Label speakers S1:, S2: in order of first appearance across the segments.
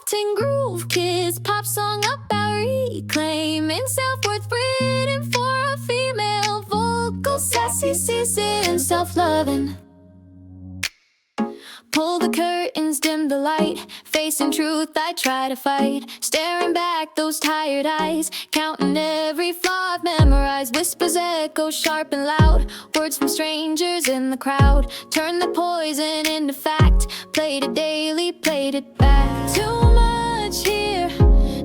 S1: Lofting groove, kids pop song about reclaiming self-worth, written for a female vocal, sassy season, self-loving. Pull the curtains, dim the light, facing truth I try to fight, staring back those tired eyes, counting every flaw I've memorized. Whispers echo sharp and loud, words from strangers in the crowd, turn the poison into fact, played it daily, played it back. Too much here,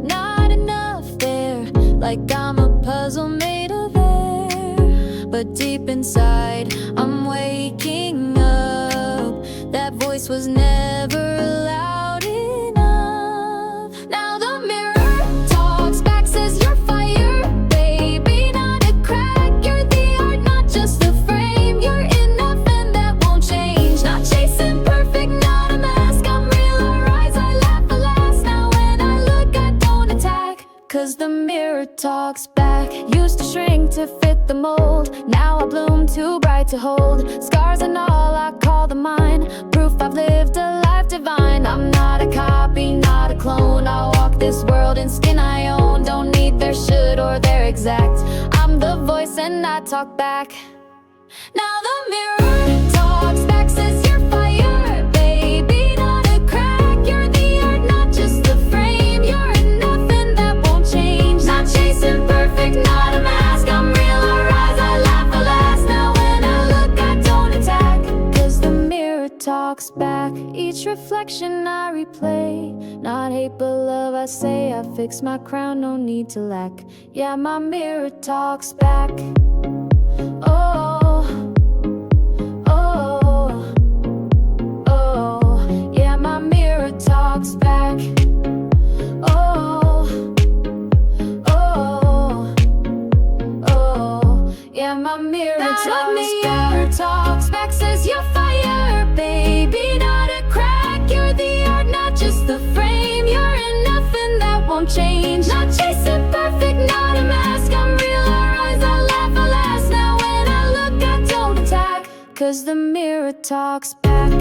S1: not enough there, like I'm a puzzle made of air. But deep inside, I'm waking up, that voice was never loud enough. Now the mirror talks back, says you're fire, baby, not a crack. You're the art, not just the frame. You're enough and that won't change. Not chasing perfect, not a mask. I'm real, I rise, I laugh, alas. Now when I look, I don't attack, cause the mirror talks back. Used to shrink to fit the mold, now I bloom too bright to hold. Scars and all I call them mine, proof I've lived a life divine. I'm not a copy, not a clone, I'll walk this world in skin I own. Don't need their should or their exact, I'm the voice and I talk back. Now the mirror talks back, says you're fire, baby, not a crack. You're the art, not just the frame. You're enough and that won't change. Not chasing perfect, not a mask. I'm real, I rise, I laugh, alas. Now when I look, I don't attack, cause the mirror talks back. Each reflection I replay, not hate but love, I say. I fix my crown, no need to lack. Yeah, my mirror talks back. Oh, oh, oh, yeah, my mirror talks back. Oh, oh, oh, yeah, my mirror talks back, says you're fire, baby, not a crack. You're the art, not just the frame. You're enough and that won't change. Not chasing perfect, not a mask. I'm real, I rise, I laugh, alas. Now when I look, I don't attack, cause the mirror talks back.